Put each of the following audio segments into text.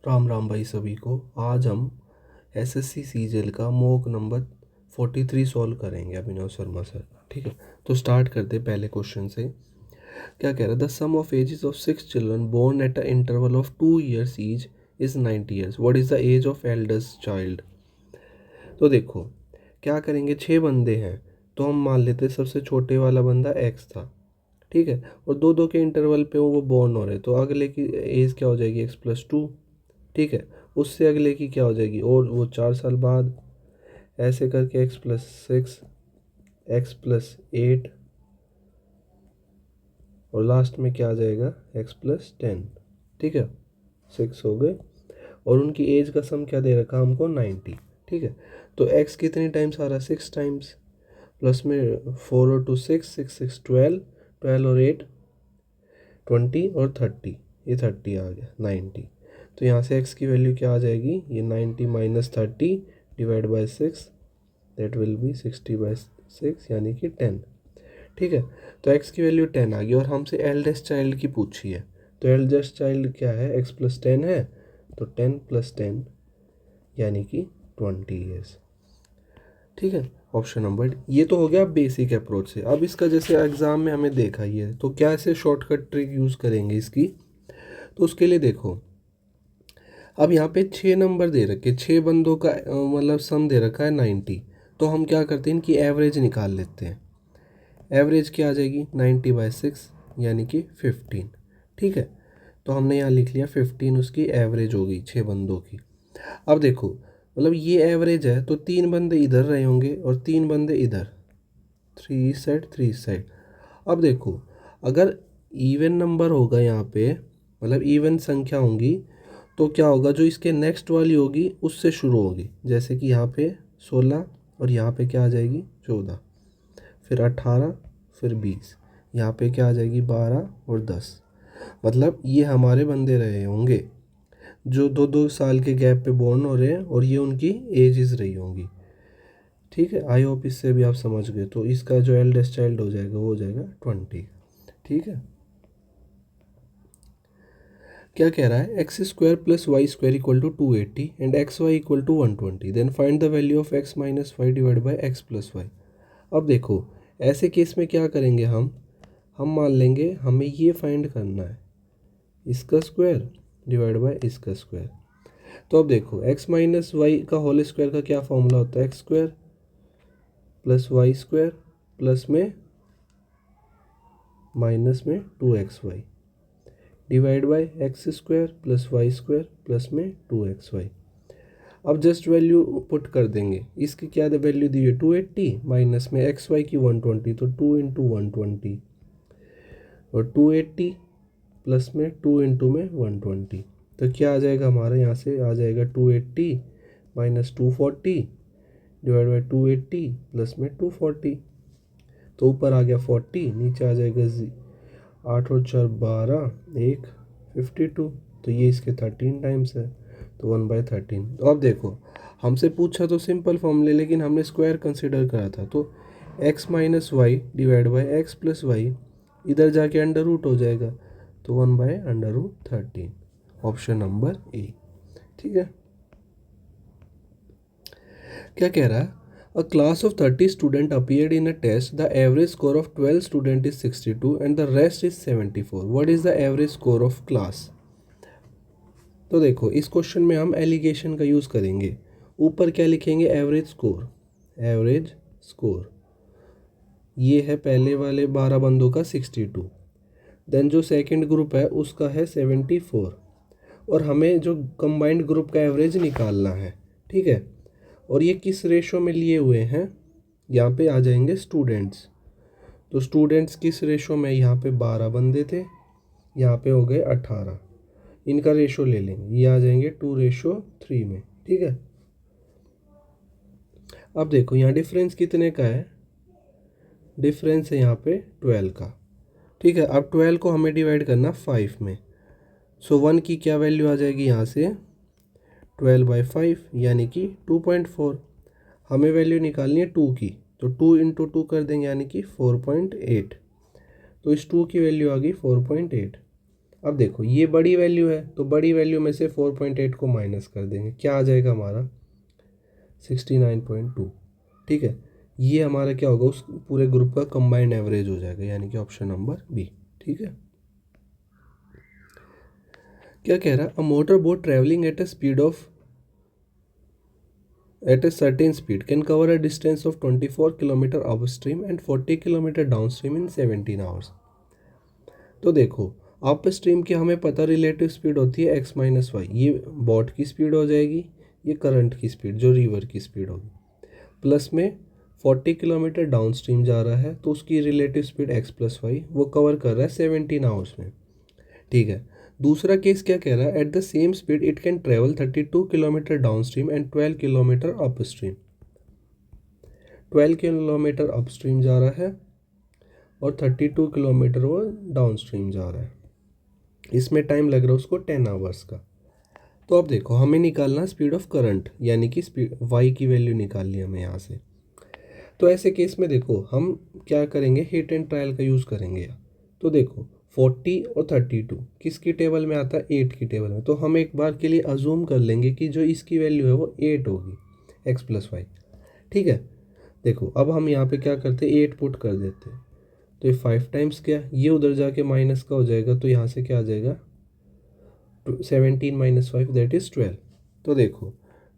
राम राम भाई सभी को। आज हम एसएससी सीजीएल का मॉक नंबर 43 सॉल्व करेंगे अभिनव शर्मा सर। ठीक है, तो स्टार्ट करते पहले क्वेश्चन से। क्या कह रहा है? The sum of ages of 6 children born at a interval of 2 years each is 90 years। What is the age of eldest child? तो देखो क्या करेंगे, 6 बंदे हैं तो हम मान लेते सबसे छोटे वाला बंदा एक्स था। ठीक है, और दो दो के इंटरवल पे वो बोर्न हो रहे, तो अगले की एज क्या हो जाएगी? x+2। ठीक है, उससे अगले की क्या हो जाएगी? और वो 4 साल बाद, ऐसे करके x+6, x+8 और लास्ट में क्या आ जाएगा? x+10। ठीक है, 6 हो गए और उनकी एज का सम क्या दे रखा हमको? 90। ठीक है, तो x कितने टाइम्स आ रहा है? 6 टाइम्स, प्लस में 4 और 2 6, 6 6 12, 12 और 8 20 और 30, ये 30 आ गया 90। तो यहाँ से x की वैल्यू क्या आ जाएगी? ये 90 minus 30 divide by 6, that will be 60/6 यानी कि 10। ठीक है, तो x की वैल्यू 10 आ गई और हमसे एल्डेस्ट चाइल्ड की पूछी है। तो एल्डेस्ट चाइल्ड क्या है? x+10 है, तो 10+10 यानी कि 20 ईयर्स। ठीक है, ऑप्शन नंबर। ये तो हो गया बेसिक अप्रोच से। अब इसका जैसे एग्ज़ाम में हमें देखा ही है, तो क्या ऐसे शॉर्टकट ट्रिक यूज़ करेंगे इसकी? तो उसके लिए देखो, अब यहाँ पे 6 नंबर दे रखे, 6 बंदों का मतलब सम दे रखा है 90। तो हम क्या करते हैं, इनकी एवरेज निकाल लेते हैं। एवरेज क्या आ जाएगी? 90/6 यानी कि 15। ठीक है, तो हमने यहाँ लिख लिया 15 उसकी एवरेज होगी 6 बंदों की। अब देखो, मतलब ये एवरेज है तो 3 बंदे इधर रहे होंगे और 3 बंदे इधर, 3 इस साइड 3 इस साइड। अब देखो, अगर इवन नंबर होगा यहाँ पे, मतलब इवन संख्या होंगी, तो क्या होगा? जो इसके नेक्स्ट वाली होगी उससे शुरू होगी। जैसे कि यहाँ पे 16 और यहाँ पे क्या आ जाएगी? 14, फिर 18, फिर 20, यहाँ पे क्या आ जाएगी? 12 और 10। मतलब ये हमारे बंदे रहे होंगे जो 2-2 साल के गैप पे बॉर्न हो रहे हैं और ये उनकी एजेस रही होंगी। ठीक है, आई होप इससे भी आप समझ गए। तो इसका जो एल्डेस्ट चाइल्ड हो जाएगा वो हो जाएगा 20। ठीक है, क्या कह रहा है? x² + y² = 280 and xy = 120, then find the value of x - y divide by x + y। अब देखो, ऐसे केस में क्या करेंगे हम मान लेंगे हमें ये फाइंड करना है, इसका स्क्वायर डिवाइड बाय इसका स्क्वायर। तो अब देखो, x - y का होल स्क्वायर का क्या फॉर्मूला होता है? x² + y² प्लस में माइनस में 2xy divide by x² + y² plus में 2xy। अब जस्ट वैल्यू पुट कर देंगे। इसकी क्या वैल्यू दी है? 280 माइनस में xy की 120, तो 2 × 120 और 280 प्लस में 2 × में 120। तो क्या आ जाएगा हमारे? यहाँ से आ जाएगा 280 माइनस 240 डिवाइड बाई 280 प्लस में 240। तो ऊपर आ गया 40, नीचे आ जाएगा 8 और 4 12, 1 52। तो ये इसके 13 टाइम्स है, तो 1/13। तो अब देखो, हमसे पूछा तो सिंपल फॉर्मूले, लेकिन हमने स्क्वायर कंसिडर करा था, तो x - y divide by x + y इधर जाके अंडर रूट हो जाएगा, तो 1/√13। Option number A. ठीक है, क्या कह रहा है? A class of 30 student appeared in a test, the average score of 12 student is 62 and the rest is 74। What is the average score of class? तो देखो, इस क्वेश्चन में हम एलिगेशन का यूज़ करेंगे। ऊपर क्या लिखेंगे? Average score. एवरेज स्कोर ये है पहले वाले 12 बंदों का 62, देन जो सेकंड ग्रुप है उसका है 74, और हमें जो कंबाइंड ग्रुप का एवरेज निकालना है। ठीक है, और ये किस रेशो में लिए हुए हैं? यहाँ पे आ जाएंगे स्टूडेंट्स। तो स्टूडेंट्स किस रेशो में? यहाँ पे 12 बंदे थे, यहाँ पे हो गए 18, इनका रेशो ले लेंगे, ये आ जाएंगे 2:3 में। ठीक है, अब देखो यहाँ डिफरेंस कितने का है? डिफरेंस है यहाँ पे 12 का। ठीक है, अब 12 को हमें डिवाइड करना 5 में, सो 1 की क्या वैल्यू आ जाएगी? यहाँ से 12/5 यानी कि 2.4। हमें वैल्यू निकालनी है 2 की, तो 2 × 2 कर देंगे यानी कि 4.8। तो इस 2 की वैल्यू आ गई 4.8। अब देखो ये बड़ी वैल्यू है, तो बड़ी वैल्यू में से 4.8 को माइनस कर देंगे, क्या आ जाएगा हमारा 69.2। ठीक है, ये हमारा क्या होगा, उस पूरे ग्रुप का कंबाइंड एवरेज हो जाएगा, यानी कि ऑप्शन नंबर बी। ठीक है, क्या कह रहा है, a motor boat travelling at a certain speed can cover a distance of 24 km upstream and 40 km downstream in 17 hours। तो देखो अप स्ट्रीम की हमें पता रिलेटिव स्पीड होती है x माइनस वाई, ये बोट की स्पीड हो जाएगी, ये करंट की स्पीड जो रिवर की स्पीड होगी, प्लस में 40 किलोमीटर डाउन स्ट्रीम जा रहा है तो उसकी relative speed x plus Y वो कवर कर रहा है 17 आवर्स में। ठीक है, दूसरा केस क्या कह रहा है, at the same speed it can travel 32 kilometre down stream and 12 kilometre up stream. 12 kilometre up stream जा रहा है और 32 किलोमीटर वो डाउन स्ट्रीम जा रहा है, इसमें टाइम लग रहा है उसको 10 आवर्स का। तो अब देखो हमें निकालना स्पीड ऑफ करंट, यानी कि स्पीड वाई की वैल्यू निकालनी है हमें यहाँ से। तो ऐसे केस में देखो हम क्या करेंगे, हिट एंड ट्रायल का यूज़ करेंगे। तो देखो 40 और 32 किसकी टेबल में आता है, 8 की टेबल में, तो हम एक बार के लिए अजूम कर लेंगे कि जो इसकी वैल्यू है वो 8 होगी x प्लस वाई। ठीक है, देखो अब हम यहाँ पे क्या करते हैं, 8 पुट कर देते हैं, तो ये 5 टाइम्स क्या, ये उधर जाके माइनस का हो जाएगा, तो यहाँ से क्या आ जाएगा 17 माइनस 5 दैट इज़ 12। तो देखो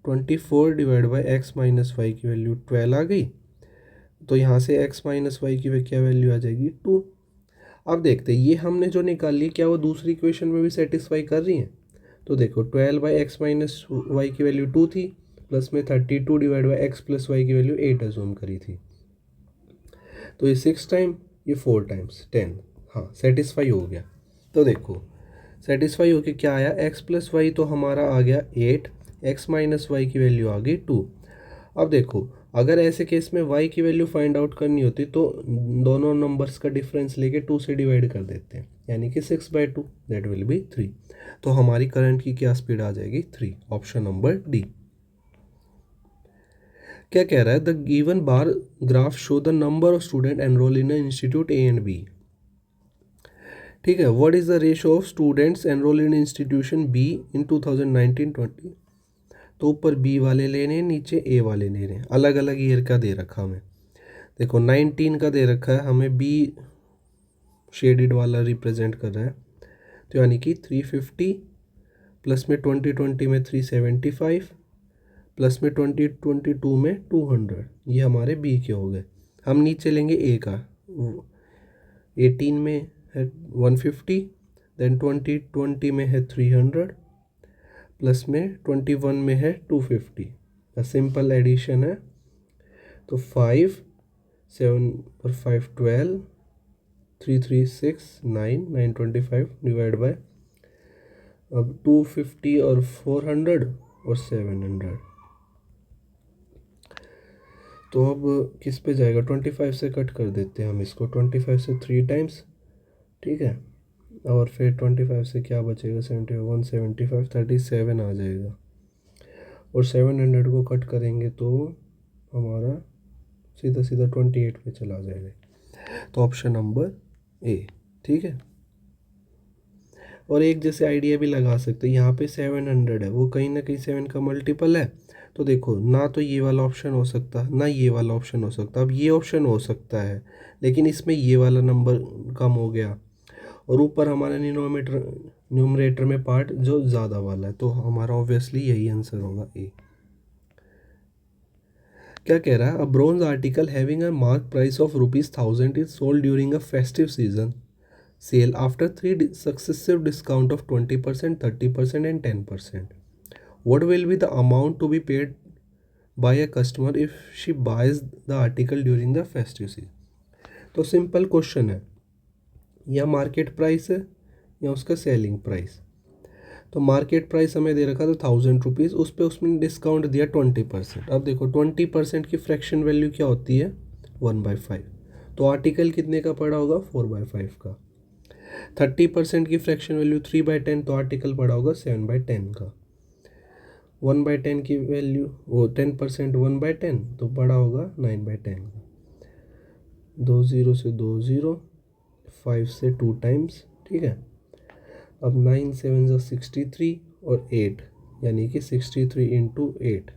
24 divide by x minus y की वैल्यू 12 आ गई, तो यहाँ से x माइनस वाई की क्या वैल्यू आ जाएगी 2। अब देखते हैं ये हमने जो निकाल ली क्या वो दूसरी इक्वेशन में भी सेटिस्फाई कर रही है। तो देखो 12 बाई एक्स माइनस वाई की वैल्यू 2 थी, प्लस में 32 divide by x plus y की वैल्यू 8 अजूम करी थी, तो ये 6 टाइम ये 4 टाइम्स 10, हाँ सेटिस्फाई हो गया। तो देखो सेटिस्फाई होके क्या आया, x प्लस वाई तो हमारा आ गया 8, x माइनस वाई की वैल्यू आ गई 2। अब देखो अगर ऐसे केस में y की वैल्यू फाइंड आउट करनी होती तो दोनों नंबर्स का डिफरेंस लेके 2 से डिवाइड कर देते हैं, यानी कि 6/2 दैट विल बी 3। तो हमारी करंट की क्या स्पीड आ जाएगी 3, ऑप्शन नंबर डी। क्या कह रहा है, the given bar graph show the number of student enrol in institute A and B. ठीक है, what is the ratio of students enrol in institution B in 2019-20। तो ऊपर बी वाले लेने, नीचे ए वाले लेने, अलग अलग ईयर का दे रखा हमें। देखो 19 का दे रखा है हमें, बी शेडेड वाला रिप्रेजेंट कर रहा है, तो यानी कि 350, प्लस में 2020 में 375, प्लस में 2022 में 200, ये हमारे बी के हो गए। हम नीचे लेंगे ए का, 18 में है 150, देन 2020 में है 300, प्लस में 21 में है 250। सिंपल एडिशन है, तो 5 7 और 5 12, 3 3 6 9 9 25 डिवाइड बाय अब 250 और 400 और 700। तो अब किस पे जाएगा, 25 से कट कर देते हैं हम इसको, 25 से 3 टाइम्स। ठीक है, और फिर 25 से क्या बचेगा, 71 75 37 आ जाएगा, और 700 को कट करेंगे तो हमारा सीधा सीधा 28 पे चला जाएगा, तो ऑप्शन नंबर ए। ठीक है, और एक जैसे आइडिया भी लगा सकते हैं, यहाँ पे 700 है, वो कहीं ना कहीं 7 का मल्टीपल है, तो देखो ना तो ये वाला ऑप्शन हो सकता ना ये वाला ऑप्शन हो सकता। अब ये ऑप्शन हो सकता है लेकिन इसमें ये वाला नंबर कम हो गया, और ऊपर हमारा न्यूमरेटर में पार्ट जो ज़्यादा वाला है, तो हमारा ऑब्वियसली यही आंसर होगा ए। क्या कह रहा है, a bronze article having a mark price of ₹1000 is sold during a festive season sale after 3 successive discount of 20%, 30% and 10%. What will be the amount to be paid by a customer if she buys the article during the festive season? तो simple question है, या market price है या उसका selling price. तो market price हमें दे रखा था ₹1000, उस पर उसने डिस्काउंट दिया 20%। अब देखो 20% की फ्रैक्शन वैल्यू क्या होती है 1/5, तो आर्टिकल कितने का पड़ा होगा 4/5 का। 30% की फ्रैक्शन वैल्यू 3/10, तो आर्टिकल पड़ा होगा 7/10 का। 1/10 की वैल्यू वो 10% 1/10, तो पड़ा होगा 9/10 का। 2 0 से 2 0, 5 से 2 टाइम्स। ठीक है, अब 9 7 ज़ा 63 और 8 यानी कि 63 इंटू 8।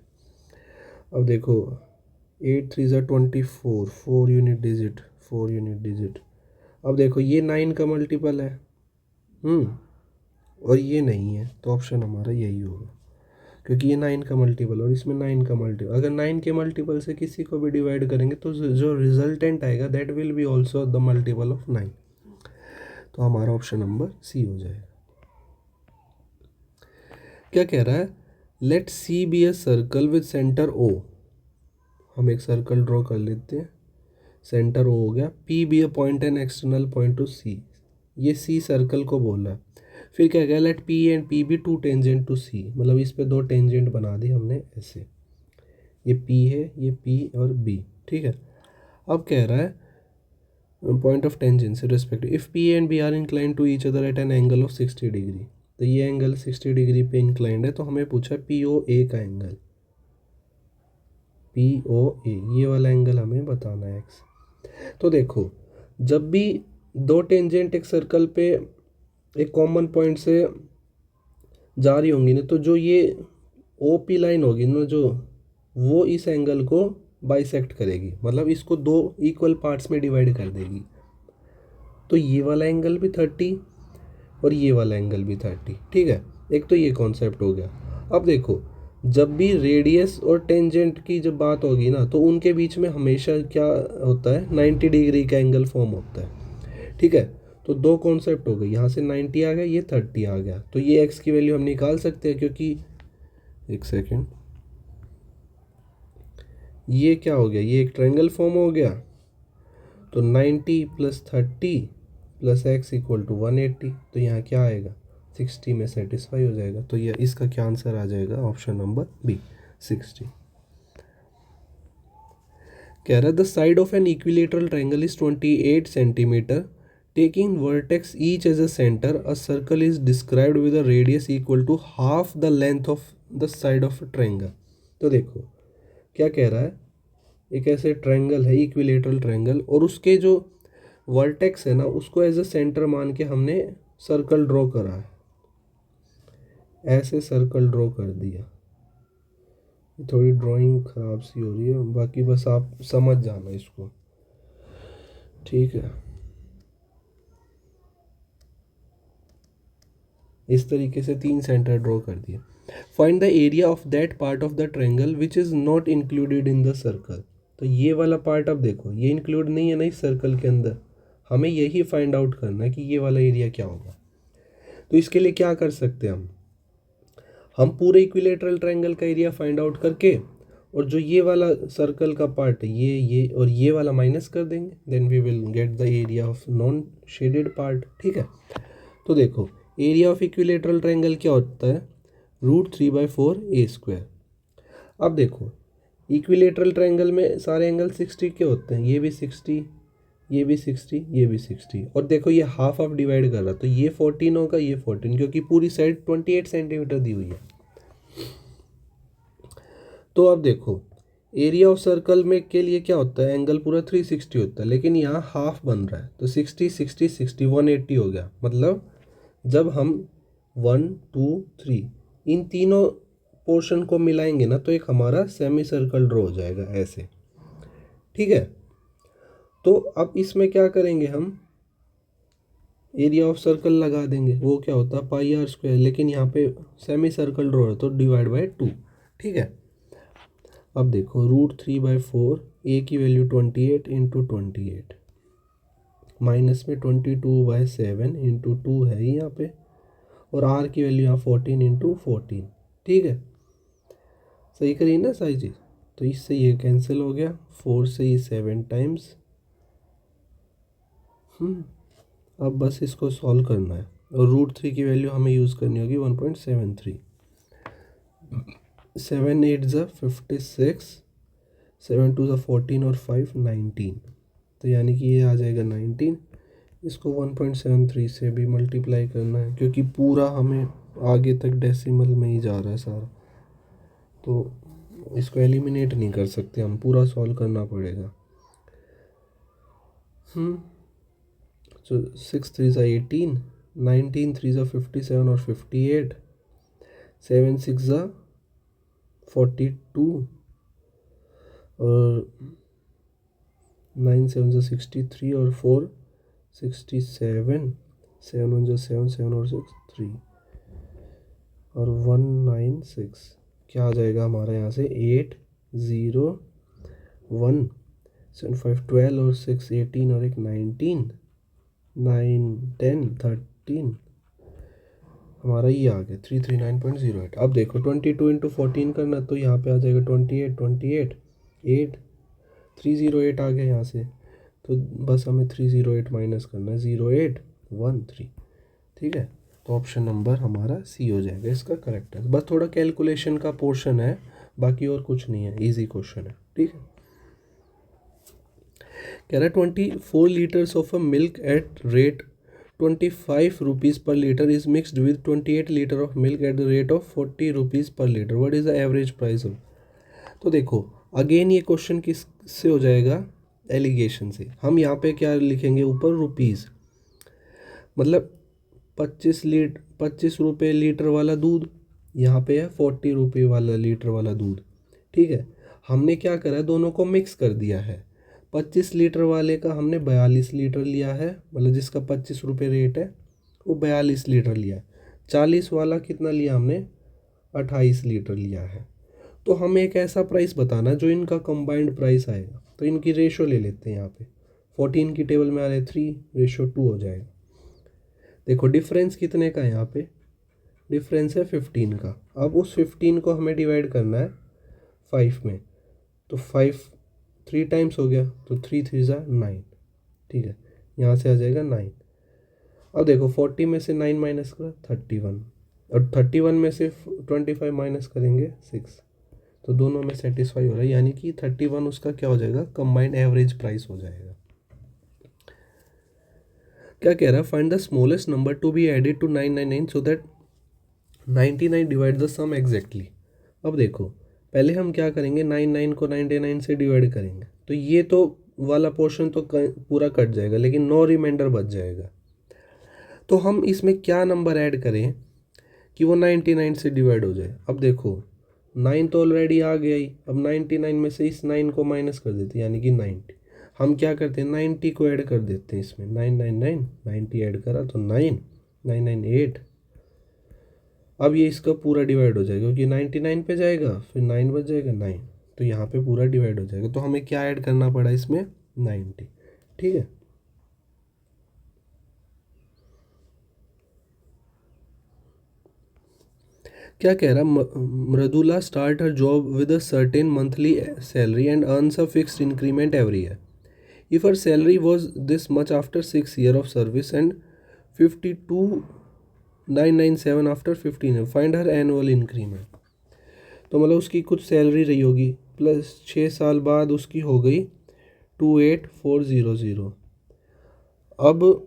अब देखो 8 3 ज़ा 24, 4 यूनिट डिजिट, 4 यूनिट डिजिट। अब देखो ये 9 का मल्टीपल है, और ये नहीं है, तो ऑप्शन हमारा यही होगा, क्योंकि ये 9 का मल्टीपल और इसमें 9 का मल्टीपल। अगर 9 के मल्टीपल से किसी को भी डिवाइड करेंगे तो जो रिजल्टेंट आएगा that will be also the multiple of 9। तो हमारा ऑप्शन नंबर सी हो जाएगा। क्या कह रहा है, let C be a circle with centre O. हम एक सर्कल ड्रॉ कर लेते हैं, सेंटर ओ हो गया। P B A point and external point to C, ये सी सर्कल को बोल रहा है। फिर क्या कहा, let P and P B two tangent to C, मतलब इस पे दो टेंजेंट बना दी हमने ऐसे, ये पी है, ये पी और बी, ठीक है। अब कह रहा है point of tangency respective, if P and B are incline to each other at an angle of 60 degree. तो ये एंगल 60 डिग्री पे इंक्लाइंड है, तो हमें पूछा पी ओ ए का एंगल, पी ओ ए ये वाला एंगल हमें बताना है एक्स। तो देखो जब भी दो टेंजेंट एक सर्कल पे एक कॉमन पॉइंट से जा रही होंगी ना, तो जो ये ओ पी लाइन होगी ना, जो वो इस एंगल को बाइसेक्ट करेगी, मतलब इसको दो इक्वल पार्ट्स में डिवाइड कर देगी। तो ये वाला एंगल भी 30 और ये वाला एंगल भी 30, ठीक है। एक तो ये कॉन्सेप्ट हो गया। अब देखो जब भी रेडियस और टेंजेंट की जब बात होगी ना, तो उनके बीच में हमेशा क्या होता है, 90 डिग्री का एंगल फॉर्म होता है, ठीक है। तो दो कॉन्सेप्ट हो गए, यहाँ से 90 आ गया, ये 30 आ गया, तो ये एक्स की वैल्यू हम निकाल सकते हैं, क्योंकि एक सेकेंड, ये क्या हो गया, ये एक ट्रायंगल फॉर्म हो गया। तो 90 plus 30 plus x equal to 180, तो यहाँ क्या आएगा, 60 में सेटिस्फाई हो जाएगा। तो ये इसका क्या आंसर आ जाएगा, ऑप्शन नंबर बी 60। कह रहा है the side of an equilateral triangle is 28 centimetre, taking vertex each as a centre, a circle is described with a radius equal to half the length of the side of triangle. तो देखो क्या कह रहा है, एक ऐसे triangle है equilateral triangle, और उसके जो वर्टेक्स है ना, उसको एज अ सेंटर मान के हमने सर्कल ड्रॉ करा है, ऐसे सर्कल ड्रॉ कर दिया। थोड़ी ड्राइंग ख़राब सी हो रही है, बाकी बस आप समझ जाना इसको, ठीक है। इस तरीके से 3 सेंटर ड्रॉ कर दिए। Find the area of that part of the triangle which is not included in the circle. तो ये वाला पार्ट, अब देखो ये इंक्लूड नहीं है ना इस सर्कल के अंदर, हमें यही फाइंड आउट करना है कि ये वाला एरिया क्या होगा। तो इसके लिए क्या कर सकते हैं हम पूरे इक्विलेटरल ट्रायंगल का एरिया फाइंड आउट करके, और जो ये वाला सर्कल का पार्ट है ये और ये वाला माइनस कर देंगे, then we will get the area of non shaded part, ठीक है। तो देखो एरिया ऑफ इक्विलेटरल ट्रायंगल क्या होता है, √3/4 a²। अब देखो इक्विलेटरल ट्रायंगल में सारे एंगल 60 के होते हैं, ये भी 60, ये भी 60, ये भी 60, और देखो ये हाफ ऑफ डिवाइड कर रहा, तो ये 14 होगा, ये 14, क्योंकि पूरी साइड 28 सेंटीमीटर दी हुई है। तो अब देखो एरिया ऑफ सर्कल में के लिए क्या होता है, एंगल पूरा 360 होता है, लेकिन यहाँ हाफ बन रहा है, तो 60 60 60 180 हो गया। मतलब जब हम 1 2 3 इन तीनों पोर्शन को मिलाएंगे ना, तो एक हमारा सेमी सर्कल ड्रॉ हो जाएगा ऐसे, ठीक है। तो अब इसमें क्या करेंगे, हम एरिया ऑफ सर्कल लगा देंगे, वो क्या होता है πr², लेकिन यहाँ पे सेमी सर्कल ड्रॉ है तो डिवाइड बाय 2, ठीक है। अब देखो √3/4, ए की वैल्यू 28 इंटू 28, माइनस में 22/7 इंटू 2 है यहाँ पे, और आर की वैल्यू यहाँ 14 इंटू 14, ठीक है। सही करिए ना सारी चीज़, तो इससे ये कैंसिल हो गया, 4 से ये 7 टाइम्स। अब बस इसको सॉल्व करना है, और √3 की वैल्यू हमें यूज़ करनी होगी 1.73, 7 8 ज़ा 56, 7 2 ज़ा 14 और 5 19, तो यानी कि ये आ जाएगा 19। इसको 1.73 से भी मल्टीप्लाई करना है, क्योंकि पूरा हमें आगे तक डेसिमल में ही जा रहा है सारा, तो इसको एलिमिनेट नहीं कर सकते हम, पूरा सॉल्व करना पड़ेगा। तो 6 3 ज़ा 18, 19 3 ज़ा 57 और 58, 7 6 ज़ा 42 और 9 7 ज़ा 63 और 4 67, 7 1 ज़ा 7 7 और 6 3 और 196। क्या आ जाएगा हमारा यहाँ से 8 0 1 7 5 12 और 6 18 और एक 19 9 10 13, हमारा ये आ गया 339.08। अब देखो 22 इंटू 14 करना, तो यहाँ पे आ जाएगा 28 8 308 आ गया यहाँ से। तो बस हमें 308 माइनस करना है, 0813। ठीक है, तो ऑप्शन नंबर हमारा सी हो जाएगा इसका करेक्ट है। बस थोड़ा कैलकुलेशन का पोर्शन है, बाकी और कुछ नहीं है, इजी क्वेश्चन है। ठीक है, कह रहा है 24 litres of a milk at rate 25 rupees per litre is mixed with 28 litre of milk at the rate of 40 rupees per litre, what is the average price of. तो देखो अगेन ये question किस से हो जाएगा, एलिगेशन से। हम यहाँ पे क्या लिखेंगे ऊपर, रुपीज़, मतलब 25 रुपये लीटर वाला दूध, यहाँ पे है 40 रुपये वाला लीटर वाला दूध। ठीक है, हमने क्या करा है, दोनों को मिक्स कर दिया है। 25 लीटर वाले का हमने 42 लीटर लिया है, मतलब जिसका 25 रुपये रेट है वो 42 लीटर लिया है। 40 वाला कितना लिया हमने, 28 लीटर लिया है। तो हमें एक ऐसा प्राइस बताना जो इनका कंबाइंड प्राइस आएगा। तो इनकी रेशो ले लेते हैं, यहाँ पे 14 की टेबल में आ रहे 3:2 हो जाएगा। देखो डिफरेंस कितने का है, यहाँ पे डिफरेंस है 15 का। अब उस 15 को हमें डिवाइड करना है 5 में, तो 5 3 टाइम्स हो गया, तो 3 3 ज़ा 9। ठीक है, यहाँ से आ जाएगा 9। अब देखो 40 में से 9 माइनस करा 31, और 31 में से 25 माइनस करेंगे 6। तो दोनों में सेटिस्फाई हो रहा है, यानी कि 31 उसका क्या हो जाएगा, कंबाइंड एवरेज प्राइस हो जाएगा। क्या कह रहा है, find the smallest number to be added to 999 so that 99 divide the sum exactly. अब देखो पहले हम क्या करेंगे, 99 को 99 से डिवाइड करेंगे, तो ये तो वाला पोर्शन तो पूरा कट जाएगा, लेकिन 9 रिमाइंडर बच जाएगा। तो हम इसमें क्या नंबर ऐड करें कि वो 99 से डिवाइड हो जाए। अब देखो 9 तो ऑलरेडी आ गया ही, अब 99 में से इस 9 को माइनस कर देते हैं, यानी कि 90। हम क्या करते हैं, 90 को ऐड कर देते हैं इसमें, 999 90 ऐड करा तो 9 998। अब ये इसका पूरा डिवाइड हो जाएगा, क्योंकि 99 पे जाएगा, फिर 9 बच जाएगा 9, तो यहाँ पे पूरा डिवाइड हो जाएगा। तो हमें क्या ऐड करना पड़ा इसमें, 90। ठीक है, क्या कह रहा, Mridula start her job with a certain monthly salary and earns a fixed increment every year. If her salary was this much after 6 years of service and 52,997 after 15 years, find her annual increment. तो मतलब उसकी कुछ salary रही होगी, plus 6 साल बाद उसकी हो गई 28,400। अब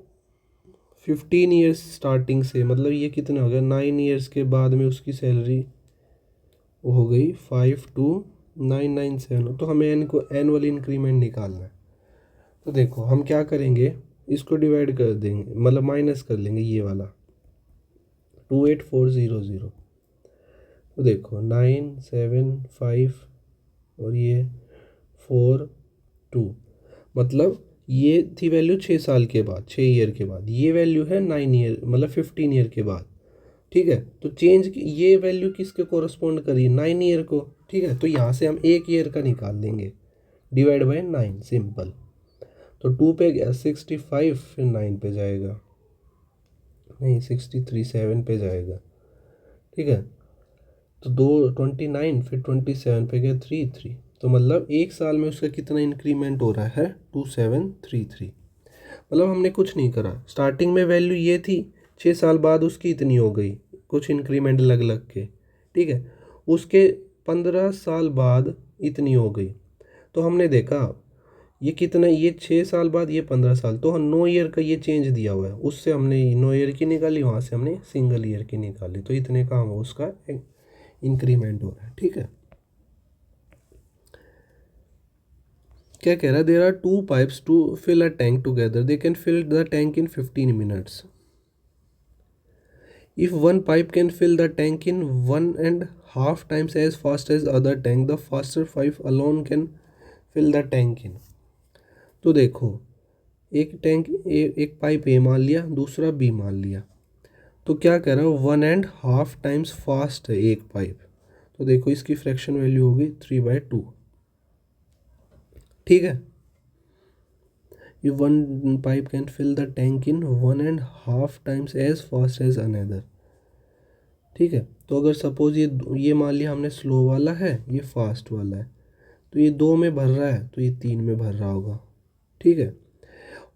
15 ईयर्स स्टार्टिंग से, मतलब ये कितने हो गया, 9 ईयर्स के बाद में उसकी सैलरी हो गई 52,997। तो हमें इनको एनुअल इंक्रीमेंट निकालना है। तो देखो हम क्या करेंगे, इसको डिवाइड कर देंगे, मतलब माइनस कर लेंगे ये वाला 28,400। तो देखो 975 और ये 42, मतलब ये थी वैल्यू 6 साल के बाद, 6 ईयर के बाद। ये वैल्यू है 9 ईयर, मतलब 15 ईयर के बाद। ठीक है, तो चेंज ये वैल्यू किसके कोरस्पॉन्ड करी, 9 ईयर को। ठीक है, तो यहाँ से हम 1 ईयर का निकाल लेंगे, डिवाइड बाई 9, सिंपल। तो 2 पे गया 65, फिर 9 पे जाएगा, नहीं 63 7 पे जाएगा। ठीक है, तो 29, फिर 27 पे गया 3 तो मतलब 1 साल में उसका कितना इंक्रीमेंट हो रहा है, 2733। मतलब हमने कुछ नहीं करा, स्टार्टिंग में वैल्यू ये थी, 6 साल बाद उसकी इतनी हो गई, कुछ इंक्रीमेंट लग लग के। ठीक है, उसके 15 साल बाद इतनी हो गई। तो हमने देखा ये कितना, ये 6 साल बाद, ये 15 साल, तो 9 ईयर का ये चेंज दिया हुआ है, उससे हमने 9 ईयर की निकाली, वहाँ से हमने सिंगल ईयर की निकाली, तो इतने का हम उसका इंक्रीमेंट हो रहा है। ठीक है, क्या कह रहा है, there are 2 pipes to fill a tank together, they can fill the tank in 15 minutes। If one pipe can fill the tank in 1.5 times as fast as other tank, the faster pipe alone can fill the tank in. तो देखो, एक tank एक pipe ए मान लिया, दूसरा B मान लिया, तो क्या कह रहा हूँ 1.5 times फास्ट है एक पाइप, तो देखो इसकी फ्रैक्शन वैल्यू होगी 3/2। ठीक है, if one pipe can fill the tank in 1.5 times as fast as another। ठीक है, तो अगर सपोज ये मान लिया हमने स्लो वाला है, ये फास्ट वाला है, तो ये 2 में भर रहा है तो ये 3 में भर रहा होगा। ठीक है,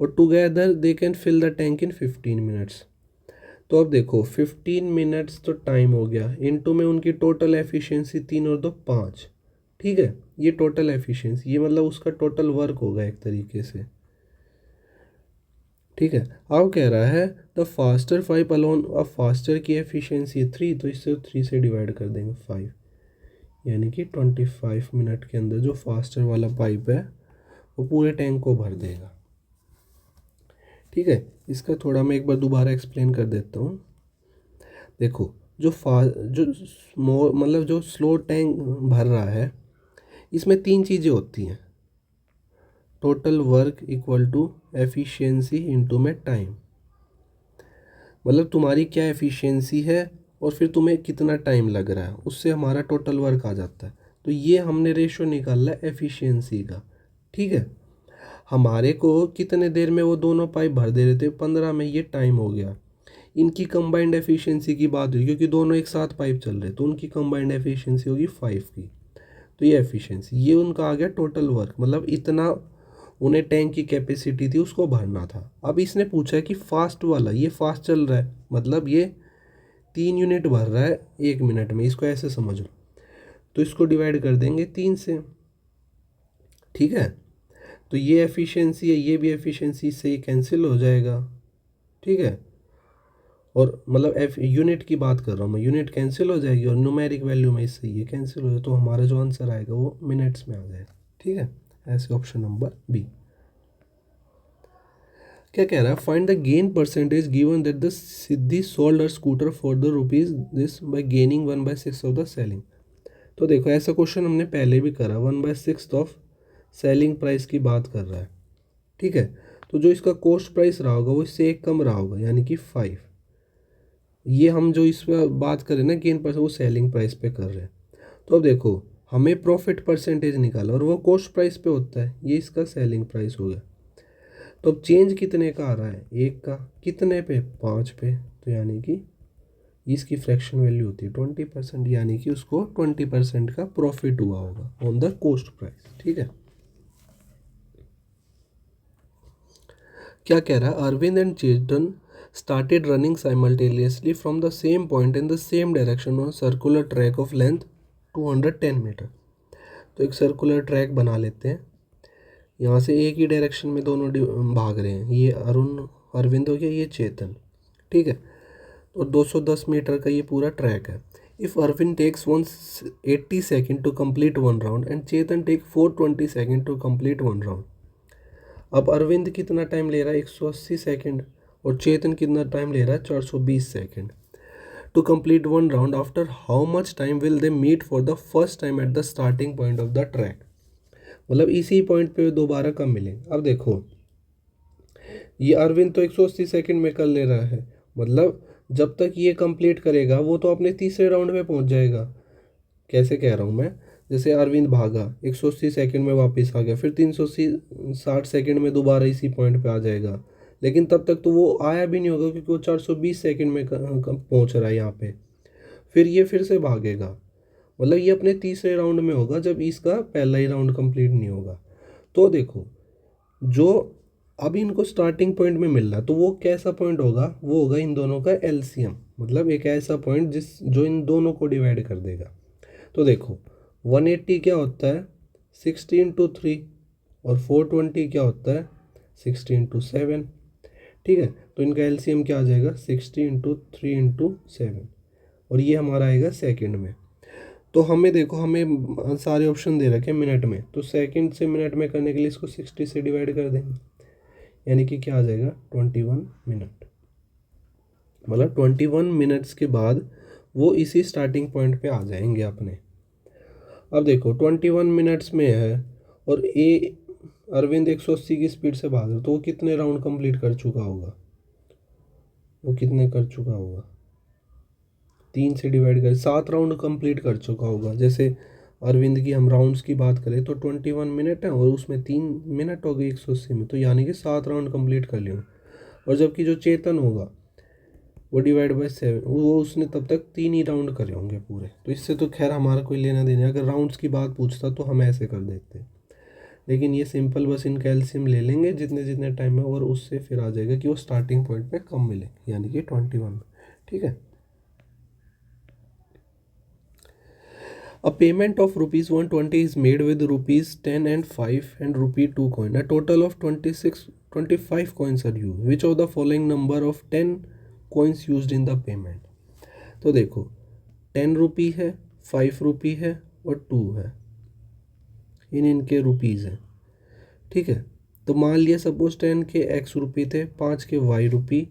और together they can fill the tank in 15 minutes. तो अब देखो 15 मिनट्स तो टाइम हो गया, इनटू में उनकी टोटल एफिशिएंसी 3 और 2 5। ठीक है, ये टोटल एफिशिएंसी, ये मतलब उसका टोटल वर्क होगा एक तरीके से। ठीक है, अब कह रहा है द फास्टर पाइप अलोन, अब फास्टर की एफिशिएंसी 3, तो इससे 3 से डिवाइड कर देंगे 5, यानी कि 25 मिनट के अंदर जो फास्टर वाला पाइप है वो पूरे टैंक को भर देगा। ठीक है, इसका थोड़ा मैं एक बार दोबारा एक्सप्लेन कर देता हूँ। देखो, जो मतलब जो स्लो टैंक भर रहा है, इसमें 3 चीज़ें होती हैं, total work equal to efficiency into में टाइम। मतलब तुम्हारी क्या एफिशिएंसी है और फिर तुम्हें कितना टाइम लग रहा है, उससे हमारा टोटल वर्क आ जाता है। तो ये हमने रेशो निकाला है एफिशिएंसी का। ठीक है, हमारे को कितने देर में वो दोनों पाइप भर दे रहे थे, 15 में, ये टाइम हो गया। इनकी कंबाइंड एफिशिएंसी की बात हुई क्योंकि दोनों एक साथ पाइप चल रहे, तो उनकी कंबाइंड एफिशिएंसी होगी 5 की। तो ये एफिशिएंसी, ये उनका आ गया टोटल वर्क, मतलब इतना उन्हें टैंक की कैपेसिटी थी उसको भरना था। अब इसने पूछा है कि फास्ट वाला, ये फास्ट चल रहा है, मतलब ये 3 यूनिट भर रहा है 1 मिनट में, इसको ऐसे समझ लो। तो इसको डिवाइड कर देंगे 3 से। ठीक है, तो ये एफिशिएंसी है, ये भी एफिशिएंसी से ही कैंसिल हो जाएगा। ठीक है, और मतलब एफ यूनिट की बात कर रहा हूँ मैं, यूनिट कैंसिल हो जाएगी और न्यूमेरिक वैल्यू में इससे ये कैंसिल हो जाए, तो हमारा जो आंसर आएगा वो मिनट्स में आ जाएगा। ठीक है, ऐसे ऑप्शन नंबर बी। क्या कह रहा है, find the gain percentage given that the Siddhi sold a scooter for the rupees this by gaining 1/6 of the selling. तो देखो, ऐसा क्वेश्चन हमने पहले भी करा, 1/6 ऑफ सेलिंग प्राइस की बात कर रहा है। ठीक है, तो जो इसका कॉस्ट प्राइस रहा होगा वो इससे एक कम रहा होगा, यानी कि 5। ये हम जो इस पर बात करें ना गेन परसेंट, वो सेलिंग प्राइस पे कर रहे हैं। तो अब देखो, हमें प्रॉफिट परसेंटेज निकाला और वो कॉस्ट प्राइस पे होता है, ये इसका सेलिंग प्राइस हो गया। तो अब चेंज कितने का आ रहा है, 1 का, कितने पे, 5 पे, तो यानी कि इसकी फ्रैक्शन वैल्यू होती है 20%, यानी कि उसको 20% का प्रॉफिट हुआ होगा ऑन द कॉस्ट प्राइस। ठीक है, क्या कह रहा है, Arvind and Chetan started running simultaneously from the same point in the same direction on circular track of length 210 metre. तो एक सर्कुलर ट्रैक बना लेते हैं, यहाँ से एक ही डायरेक्शन में दोनों भाग रहे हैं, ये अरविंद हो गया, ये चेतन। ठीक है, और 210 मीटर का ये पूरा ट्रैक है। If Arvind takes 180 second to complete 1 round and Chetan take 420 second to complete 1 round. अब अरविंद कितना टाइम ले रहा है, 180 सेकेंड, और चेतन कितना टाइम ले रहा है, 420 second to complete 1 round. After how much time will they meet for the first time at the starting point of the track. मतलब इसी पॉइंट पे दोबारा कब मिलेंगे। अब देखो, ये अरविंद तो 180 सेकेंड में कर ले रहा है, मतलब जब तक ये कंप्लीट करेगा वो तो अपने तीसरे राउंड में पहुंच जाएगा। कैसे कह रहा हूँ मैं, जैसे अरविंद भागा 180 सेकेंड में वापस आ गया, फिर 360 सेकेंड में दोबारा इसी पॉइंट पे आ जाएगा, लेकिन तब तक तो वो आया भी नहीं होगा क्योंकि वो 420 सेकेंड में पहुंच रहा है यहाँ पे। फिर ये फिर से भागेगा, मतलब ये अपने तीसरे राउंड में होगा जब इसका पहला ही राउंड कंप्लीट नहीं होगा। तो देखो, जो अब इनको स्टार्टिंग पॉइंट में मिल रहा है, तो वो कैसा पॉइंट होगा, वो होगा इन दोनों का एलसीएम, मतलब एक ऐसा पॉइंट जो इन दोनों को डिवाइड कर देगा। तो देखो, 180 क्या होता है, 60 × 3, और 420 क्या होता है, 60 × 7। ठीक है, तो इनका एलसीएम क्या आ जाएगा, 60 × 3 × 7, और ये हमारा आएगा सेकंड में। तो हमें देखो, हमें सारे ऑप्शन दे रखे मिनट में, तो सेकंड से मिनट में करने के लिए इसको 60 से डिवाइड कर देंगे, यानी कि क्या आ जाएगा, 21 मिनट। मतलब 21 मिनट्स के बाद वो इसी स्टार्टिंग पॉइंट पे आ जाएंगे अपने। अब देखो 21 मिनट्स में है और ए अरविंद 180 की स्पीड से भाग रहा है, तो वो कितने राउंड कंप्लीट कर चुका होगा? वो कितने कर चुका होगा? 3 से डिवाइड कर 7 राउंड कंप्लीट कर चुका होगा। जैसे अरविंद की हम राउंड्स की बात करें तो 21 मिनट है और उसमें 3 मिनट हो गई 180 में, तो यानी कि 7 राउंड कंप्लीट कर लिया। और जबकि जो चेतन होगा वो डिवाइड बाय 7, वो उसने तब तक 3 ही राउंड करे होंगे पूरे। तो इससे तो खैर हमारा कोई लेना देना, अगर राउंड्स की बात पूछता तो हम ऐसे कर देते, लेकिन ये सिंपल बस इनका एलसीएम ले लेंगे जितने जितने टाइम में, और उससे फिर आ जाएगा कि वो स्टार्टिंग पॉइंट पे कम मिले, यानी कि 21। ठीक है। A payment of rupees 120 is made with rupees 10 and 5 and rupee 2 coin. A total of 25 coins are used. Which of the following number of 10 coins used in the payment? तो देखो 10 रुपी है, 5 रुपी है और 2 है, इनके रुपीज़ हैं। ठीक है। तो मान लिया सपोज 10 के एक्स रुपी थे, 5 के वाई रुपी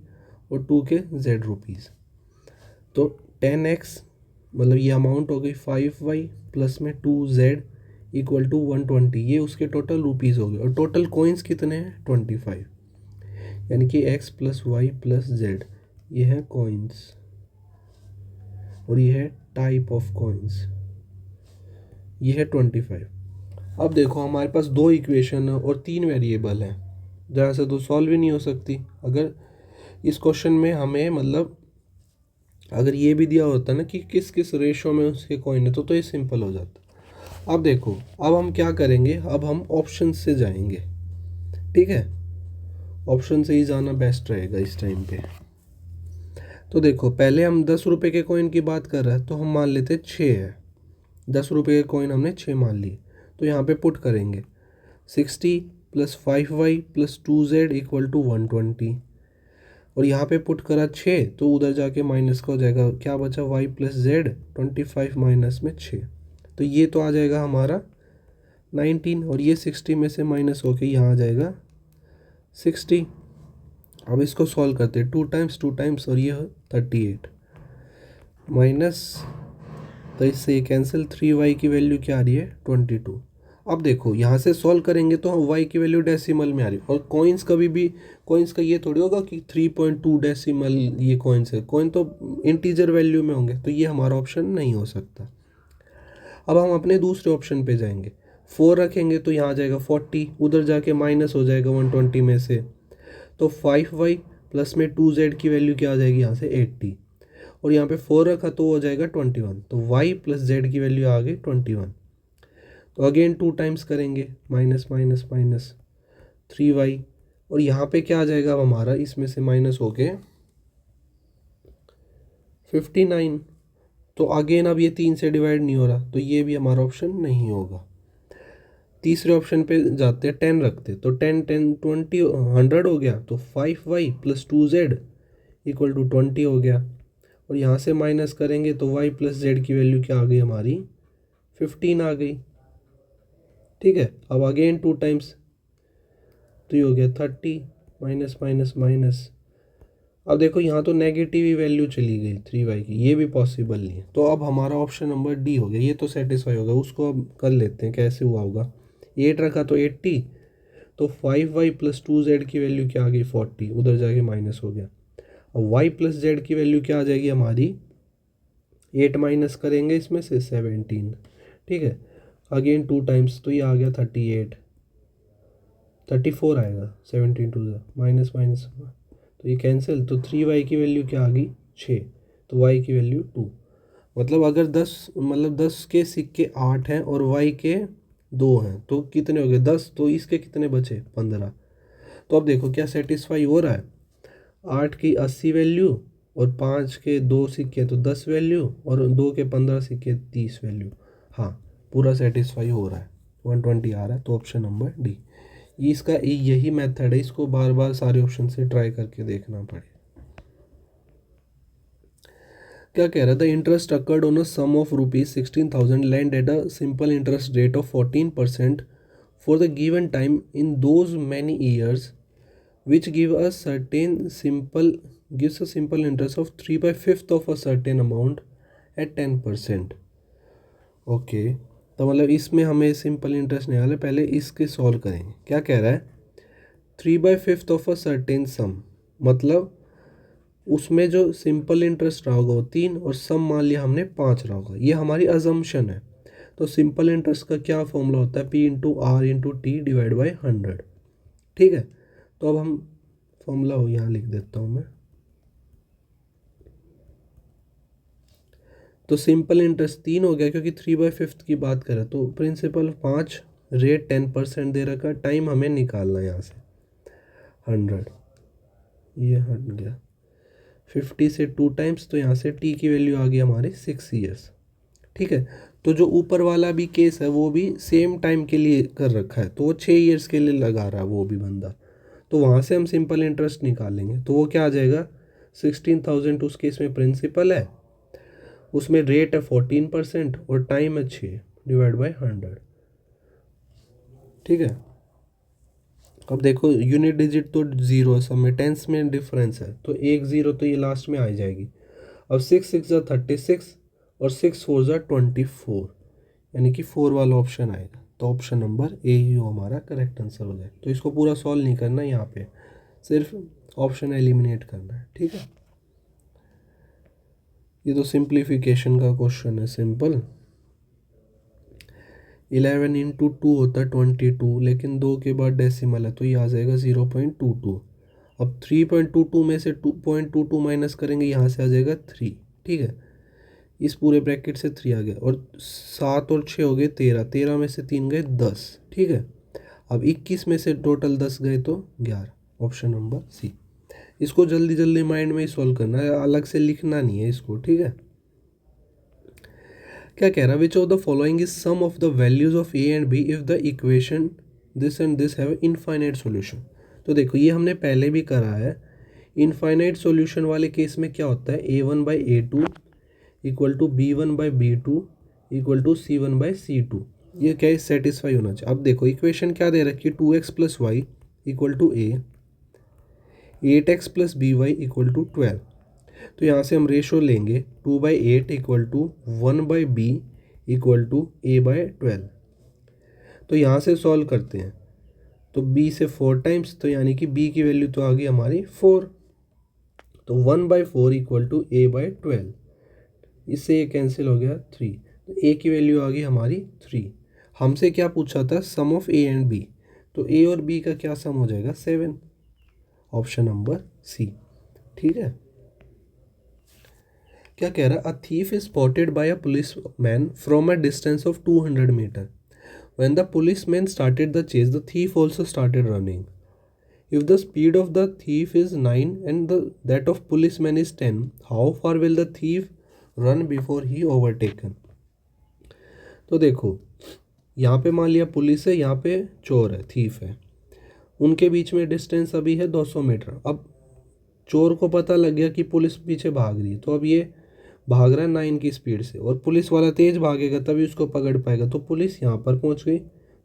और 2 के जेड रुपीज़। तो 10x मतलब ये अमाउंट हो गई 5y प्लस में 2z इक्वल टू 120, ये उसके टोटल रुपीज़ हो गए। और टोटल कॉइन्स कितने हैं? 25, यानी कि x plus y plus z, ये है कॉइन्स और ये है टाइप ऑफ कॉइन्स, ये है 25। अब देखो हमारे पास 2 इक्वेशन है और 3 वेरिएबल हैं, जहाँ से तो सॉल्व ही नहीं हो सकती। अगर इस क्वेश्चन में हमें मतलब अगर ये भी दिया होता ना कि किस किस रेशो में उसके कॉइन है तो ये सिंपल हो जाता। अब देखो अब हम क्या करेंगे, अब हम ऑप्शन से जाएंगे। ठीक है, ऑप्शन से ही जाना बेस्ट रहेगा इस टाइम पे। तो देखो पहले हम 10 रुपये के कॉइन की बात कर रहे हैं, तो हम मान लेते 6 है। 10 रुपये के कॉइन हमने 6 मान लिए, तो यहाँ पे पुट करेंगे 60 plus 5y plus 2z equal to 120, और यहाँ पे पुट करा 6 तो उधर जाके माइनस का हो जाएगा, क्या बचा y प्लस जेड, 25 माइनस में 6, तो ये तो आ जाएगा हमारा 19, और ये 60 में से माइनस होके यहाँ आ जाएगा 60। अब इसको सॉल्व करते हैं, 2 टाइम्स और ये 38 माइनस, तो इससे ये कैंसिल, 3y की वैल्यू क्या आ रही है? 22। अब देखो यहाँ से सॉल्व करेंगे तो y की वैल्यू डेसिमल में आ रही है, और कॉइन्स कभी भी, कॉइन्स का ये थोड़ी होगा कि 3.2 डेसिमल ये कॉइन्स है, कॉइन तो इंटीजर वैल्यू में होंगे, तो ये हमारा ऑप्शन नहीं हो सकता। अब हम अपने दूसरे ऑप्शन पे जाएंगे, 4 रखेंगे तो यहाँ आ जाएगा 40, उधर जाके माइनस हो जाएगा 120 में से, तो 5y प्लस में 2z की वैल्यू क्या आ जाएगी यहाँ से 80, और यहाँ पे 4 रखा तो हो जाएगा 21, तो y प्लस जेड की वैल्यू आ गई 21। तो अगेन 2 टाइम्स करेंगे, माइनस माइनस माइनस 3y, और यहाँ पे क्या आ जाएगा अब हमारा, इसमें से माइनस हो के 59। तो अगेन अब ये 3 से डिवाइड नहीं हो रहा, तो ये भी हमारा ऑप्शन नहीं होगा। तीसरे ऑप्शन पे जाते हैं, 10 रखते, तो 10 10 20 100 हो गया, तो 5y plus 2z equal to 20 हो गया, और यहाँ से माइनस करेंगे तो y प्लस जेड की वैल्यू क्या आ गई हमारी? 15 आ गई। ठीक है, अब अगेन 2 टाइम्स, तो ये हो गया 30 माइनस माइनस माइनस। अब देखो यहाँ तो नेगेटिव ही वैल्यू चली गई 3y की, ये भी पॉसिबल नहीं है, तो अब हमारा ऑप्शन नंबर डी हो गया, ये तो सेटिस्फाई होगा। उसको अब कर लेते हैं कैसे हुआ होगा। 8 रखा तो 80, तो 5y प्लस 2z की वैल्यू क्या आ गई? 40, उधर जाके माइनस हो गया। अब y प्लस जेड की वैल्यू क्या आ जाएगी हमारी? 8 माइनस करेंगे इसमें से 17। ठीक है, अगेन 2 टाइम्स, तो ये आ गया 38, 34 आएगा, 17 टू माइनस माइनस, तो ये कैंसिल, तो 3y की वैल्यू क्या आ गई? 6, तो y की वैल्यू 2। मतलब अगर 10 के सिक्के 8 हैं और y के 2 हैं तो कितने हो गए? 10, तो इसके कितने बचे? 15। तो अब देखो क्या सेटिस्फाई हो रहा है, 8 की 80 वैल्यू और 5 के 2 सिक्के तो 10 वैल्यू और 2 के 15 सिक्के 30 वैल्यू। हाँ, पूरा सेटिस्फाई हो रहा है, 120 आ रहा है, तो ऑप्शन नंबर डी। इसका यही मेथड है, इसको बार बार सारे ऑप्शन से ट्राई करके देखना पड़े। क्या कह रहा था? Interest accrued on a sum of ₹16,000 lent at a simple interest rate of 14% for the given time in those many years which give a certain simple gives a simple interest of 3/5 of a certain amount at 10%. Okay, तो मतलब इसमें हमें simple interest नहीं वाले, पहले इसके solve करेंगे। क्या कह रहा है, 3/5 ऑफ अ सर्टेन सम, मतलब उसमें जो सिंपल इंटरेस्ट रहा होगा वो 3 और सम मान लिया हमने 5 रहा होगा। ये हमारी अजम्पशन है। तो सिंपल इंटरेस्ट का क्या फॉर्मूला होता है, P/R/T/100। ठीक है, तो अब हम फॉर्मूला हो यहाँ लिख देता हूँ मैं। तो सिंपल इंटरेस्ट 3 हो गया क्योंकि 3/5 की बात करें, तो प्रिंसिपल 5, रेट 10% दे रखा, टाइम हमें निकालना है यहाँ से 100, ये हट गया 50 से 2 टाइम्स, तो यहाँ से टी की वैल्यू आ गई हमारी 6 ईयर्स। ठीक है, तो जो ऊपर वाला भी केस है वो भी सेम टाइम के लिए कर रखा है, तो वो 6 ईयर्स के लिए लगा रहा है वो भी बंदा, तो वहाँ से हम सिंपल इंटरेस्ट निकालेंगे। तो वो क्या आ जाएगा, 16,000 उस केस में प्रिंसिपल है, उसमें रेट है 14% और टाइम है 6 /100। ठीक है, अब देखो यूनिट डिजिट तो 0 है, सब में टेंस में डिफरेंस है, तो 1 0 तो ये लास्ट में आ जाएगी। अब 6 6 36 और 6 4 24, यानी कि 4 वाला ऑप्शन आएगा। तो ऑप्शन नंबर ए ही हो हमारा करेक्ट आंसर हो जाए। तो इसको पूरा सॉल्व नहीं करना, यहाँ पे सिर्फ ऑप्शन एलिमिनेट करना है। ठीक है, ये तो सिंप्लीफिकेशन का क्वेश्चन है, सिंपल। 11 इंटू 2 होता है 22, लेकिन 2 के बाद डेसिमल है तो ये आ जाएगा 0.22। अब 3.22 में से 2.22 माइनस करेंगे, यहाँ से आ जाएगा 3। ठीक है, इस पूरे ब्रैकेट से 3 आ गया, और 7 और 6 हो गए 13, 13 में से 3 गए 10। ठीक है, अब 21 में से टोटल 10 गए तो 11, ऑप्शन नंबर सी। इसको जल्दी जल्दी माइंड में ही सॉल्व करना है, अलग से लिखना नहीं है इसको। ठीक है, क्या कह रहा है, which of the following is sum of the values of A and B if the equation this and this have infinite solution. तो देखो ये हमने पहले भी करा है। इनफाइनाइट सॉल्यूशन वाले केस में क्या होता है, A1/A2 equal to B1/B2 equal to C1/C2, ये क्या है, सेटिस्फाई होना चाहिए। अब देखो इक्वेशन क्या दे रखी है, 2x + y equal to A, 8x + by equal to 12। तो यहाँ से हम रेशो लेंगे 2/8 equal to 1/b equal to A/12। तो यहाँ से सॉल्व करते हैं, तो b से 4 टाइम्स, तो यानी कि b की वैल्यू तो आ गई हमारी 4, तो 1/4 इक्वल टू A/12, इससे ये कैंसिल हो गया 3, तो a की वैल्यू आ गई हमारी 3। हमसे क्या पूछा था, सम ऑफ a एंड b, तो a और b का क्या सम हो जाएगा 7, ऑप्शन नंबर सी। ठीक है, क्या कह रहा है, a thief is spotted by a policeman from a distance of 200 metre. When the policeman started the chase the thief also started running. If the speed of the thief is 9 and that of policeman is 10, how far will the thief run before he overtaken. तो देखो यहाँ पे मान लिया police है, यहाँ पे चोर है, थीफ है, उनके बीच में डिस्टेंस अभी है 200 मीटर। अब चोर को पता लग गया कि पुलिस पीछे भाग रही है, तो अब ये भाग रहा है 9 की स्पीड से, और पुलिस वाला तेज भागेगा तभी उसको पकड़ पाएगा। तो पुलिस यहाँ पर पहुँच गई,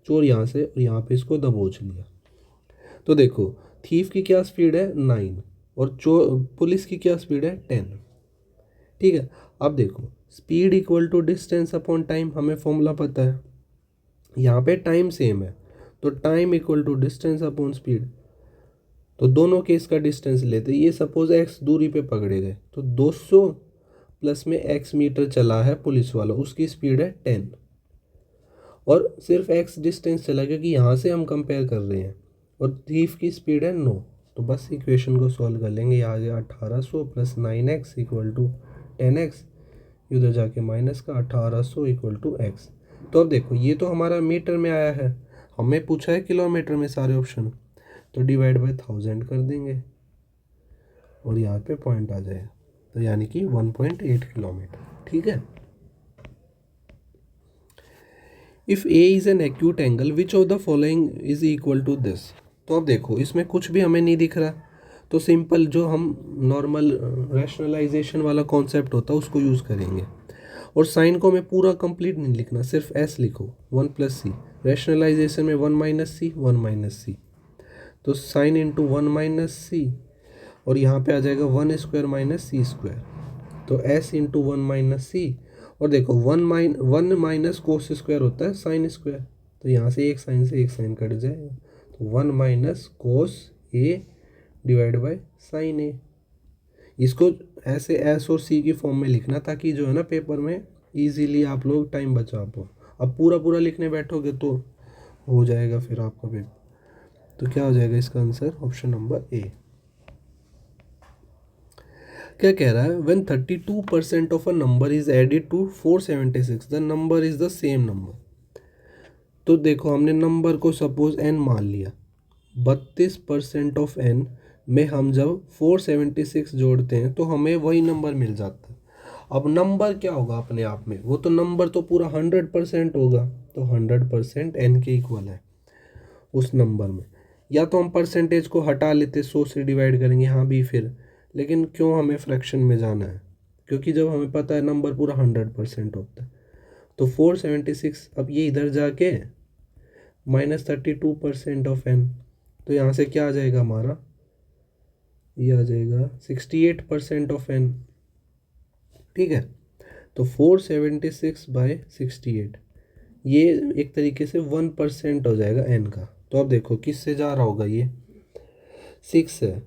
चोर यहाँ से, और यहाँ पे इसको दबोच लिया। तो देखो थीफ की क्या स्पीड है 9 और चोर पुलिस की क्या स्पीड है 10। ठीक है, अब देखो speed equal to distance upon time, हमें फॉर्मूला पता है। यहाँ पे टाइम सेम है, तो time equal to distance upon speed, तो दोनों केस का डिस्टेंस लेते। ये सपोज x दूरी पे पकड़े गए, तो 200 प्लस में x मीटर चला है पुलिस वाला, उसकी स्पीड है 10, और सिर्फ x डिस्टेंस चला क्योंकि यहाँ से हम कंपेयर कर रहे हैं, और थीफ की स्पीड है 9। तो बस इक्वेशन को सॉल्व कर लेंगे, यहाँ आ गया 1800 + 9x इक्वल टू 10x, उधर जाके माइनस का 1800 इक्वल टू x। तो अब देखो ये तो हमारा मीटर में आया है, हमें पूछा है किलोमीटर में सारे ऑप्शन, तो डिवाइड बाय 1000 कर देंगे और यहाँ पे पॉइंट आ जाएगा, तो यानी कि 1.8 किलोमीटर। ठीक है, if A is an acute angle which of the following is equal to this. तो अब देखो इसमें कुछ भी हमें नहीं दिख रहा, तो सिंपल जो हम नॉर्मल रैशनलाइजेशन वाला कॉन्सेप्ट होता है उसको यूज़ करेंगे, और साइन को हमें पूरा कंप्लीट नहीं लिखना, सिर्फ एस लिखो 1 + c, रैशनलाइजेशन में 1 - c 1 - c, तो साइन इंटू 1 - c, और यहाँ पे आ जाएगा 1² माइनस सी स्क्वायर, तो s इंटू 1 माइनस सी, और देखो 1 माइनस कोस स्क्वायर होता है साइन स्क्वायर, तो यहाँ से एक साइन से एक साइन कट जाएगा, तो 1 minus cos A divide by sine A. इसको ऐसे एस और सी की फॉर्म में लिखना ताकि जो है ना पेपर में इजीली आप लोग टाइम बचा पाओ। अब पूरा पूरा लिखने बैठोगे तो हो जाएगा फिर आपका पेपर। तो क्या हो जाएगा इसका आंसर, ऑप्शन नंबर ए। क्या कह रहा है, when 32% of a number is added to 476 the number is the same number. तो देखो हमने नंबर को सपोज n मान लिया, 32% ऑफ n में हम जब 476 जोड़ते हैं तो हमें वही नंबर मिल जाता है। अब नंबर क्या होगा अपने आप में, वो तो नंबर तो पूरा 100% होगा, तो 100% n के इक्वल है उस नंबर में। या तो हम परसेंटेज को हटा लेते, 100 से डिवाइड करेंगे, यहाँ भी फिर, लेकिन क्यों हमें फ्रैक्शन में जाना है, क्योंकि जब हमें पता है नंबर पूरा 100% होता है। तो 476, अब ये इधर जाके -32% ऑफ n, तो यहाँ से क्या आ जाएगा हमारा, ये आ जाएगा 68% ऑफ n। ठीक है, तो 476/68, ये एक तरीके से 1% हो जाएगा n का। तो अब देखो किससे जा रहा होगा, ये 6 है,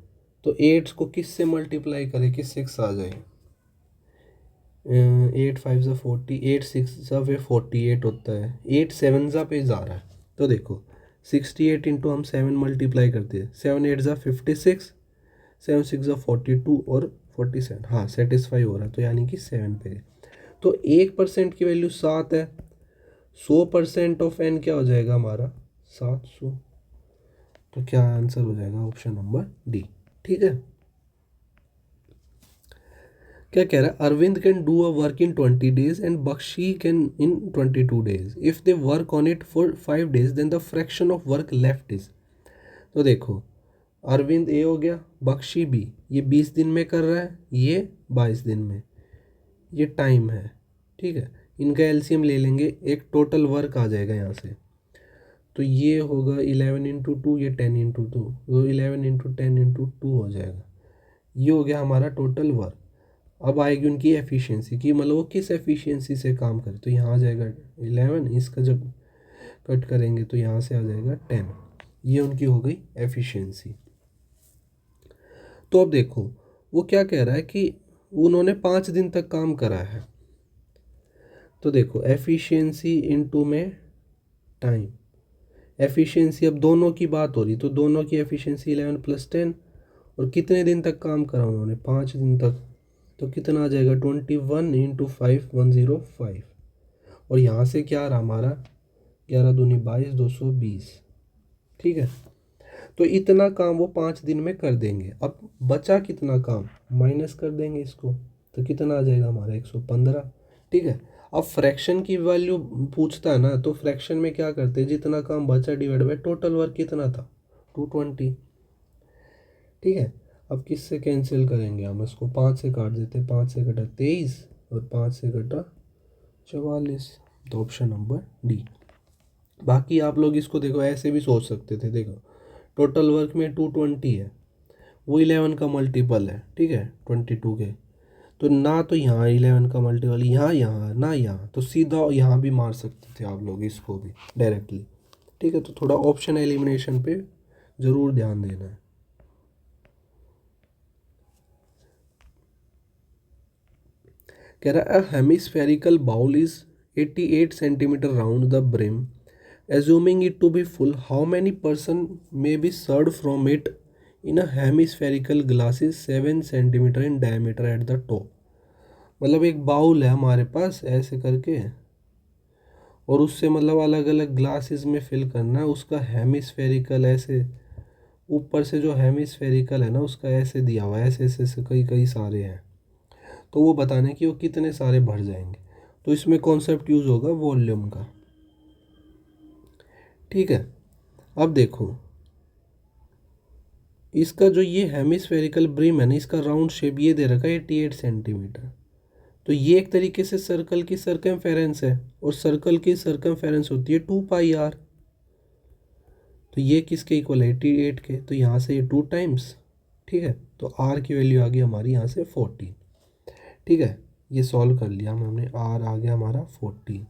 तो 8 को किस से मल्टीप्लाई करें कि 6 आ जाए, 8 5 ज़ा 40, 8 6 ज़ा फिर 48 होता है, 8 7 ज़ा पे जा रहा है। तो देखो 68 इंटू हम 7 मल्टीप्लाई करते हैं, 7 8 ज़ा 56, 7 6 ज़ा 42 और 47, हाँ सेटिस्फाई हो रहा है, तो यानी कि 7 पे। तो 1% की वैल्यू 7 है, 100% ऑफ n क्या हो जाएगा हमारा, 700। तो क्या आंसर हो जाएगा, ऑप्शन नंबर डी। ठीक है, क्या कह रहा है, Arvind can do a work in 20 days and Bakshi can in 22 days। If they work on it for 5 days then the fraction of work left is. तो देखो अरविंद ए हो गया, बख्शी बी, ये 20 दिन में कर रहा है, ये 22 दिन में, ये टाइम है। ठीक है, इनका एलसीएम ले लेंगे, एक टोटल वर्क आ जाएगा यहाँ से, तो ये होगा 11 इंटू 2, ये 10 इंटू 2, वो 11 इंटू 10 इंटू 2 हो जाएगा। ये हो गया हमारा टोटल वर्क। अब आएगी उनकी एफिशिएंसी कि मतलब वो किस एफिशिएंसी से काम करे, तो यहाँ आ जाएगा 11, इसका जब कट करेंगे तो यहाँ से आ जाएगा 10, ये उनकी हो गई एफिशिएंसी। तो अब देखो वो क्या कह रहा है कि उन्होंने 5 दिन तक काम करा है, तो देखो एफिशिएंसी इनटू में टाइम, एफिशिएंसी अब दोनों की बात हो रही, तो दोनों की एफिशिएंसी 11 + 10, और कितने दिन तक काम करा उन्होंने, 5 दिन तक, तो कितना आ जाएगा 21 इंटू 5 105, और यहाँ से क्या आ रहा हमारा 11 दूनी 22 220। ठीक है, तो इतना काम वो 5 दिन में कर देंगे। अब बचा कितना काम, माइनस कर देंगे इसको, तो कितना आ जाएगा हमारा 115। ठीक है, अब फ्रैक्शन की वैल्यू पूछता है ना, तो फ्रैक्शन में क्या करते हैं, जितना काम बचा डिवाइड बाय टोटल वर्क कितना था 220। ठीक है, अब किससे कैंसिल करेंगे हम, इसको 5 से काट देते, 5 से कटा 23 और 5 से कटा 44, तो ऑप्शन नंबर डी। बाकी आप लोग इसको देखो ऐसे भी सोच सकते थे, देखो टोटल वर्क में 220 है, वो 11 का मल्टीपल है, ठीक है 22 के, तो ना तो यहाँ 11 का मल्टीपल यहाँ यहाँ ना यहाँ, तो सीधा यहाँ भी मार सकते थे आप लोग इसको भी डायरेक्टली। ठीक है, तो थोड़ा ऑप्शन एलिमिनेशन पे ज़रूर ध्यान देना है। कह रहा है hemispherical bowl is 88 centimetre round the brim, assuming it to be full, how many person may be served from it in a hemispherical glass is 7 centimetre in diameter at the top। मतलब एक bowl है हमारे पास ऐसे करके, और उससे मतलब अलग अलग ग्लासेस में फिल करना है, उसका हेमिस्फेरिकल ऐसे ऊपर से जो हेमिस्फेरिकल है ना उसका ऐसे दिया हुआ है, ऐसे ऐसे ऐसे कई कई सारे हैं, तो वो बताने कि वो कितने सारे भर जाएंगे। तो इसमें कॉन्सेप्ट यूज़ होगा वॉल्यूम का। ठीक है, अब देखो इसका जो ये हेमिस्फेरिकल ब्रिम है ना, इसका राउंड शेप ये दे रखा है 88 सेंटीमीटर, तो ये एक तरीके से सर्कल की सर्कमफेरेंस है, और सर्कल की सर्कमफेरेंस होती है 2πr, तो ये किसके इक्वल है 88 के, तो यहाँ से ये 2 टाइम्स ठीक है, तो आर की वैल्यू आ गई हमारी यहाँ से 14। ठीक है, ये सॉल्व कर लिया हमने, आर आ गया हमारा 14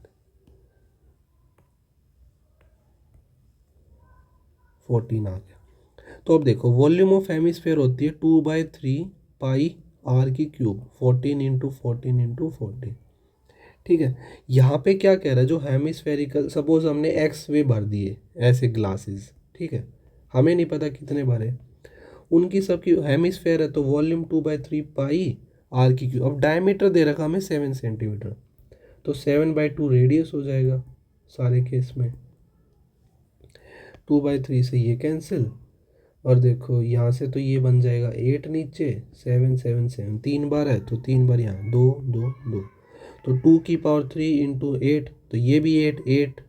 आ गया। तो अब देखो वॉल्यूम ऑफ हेमिस्फेयर होती है 2/3 पाई आर की क्यूब, 14 × 14 × 14। ठीक है, यहाँ पे क्या कह रहा है, जो हेमिस्फेरिकल, सपोज हमने एक्स वे भर दिए ऐसे ग्लासेस, ठीक है, हमें नहीं पता कितने भरे, उनकी सबकी हेमिस्फेयर है तो वॉल्यूम 2/3 पाई आर की क्यूब। अब डायमीटर दे रखा हमें 7 सेंटीमीटर, तो 7/2 रेडियस हो जाएगा सारे केस में। 2/3 से ये कैंसिल, और देखो यहाँ से तो ये बन जाएगा 8 नीचे, 7 7 7, 3 बार है तो 3 बार यहाँ, 2 2 2, तो 2⁻³ × 8, तो ये भी 8 8,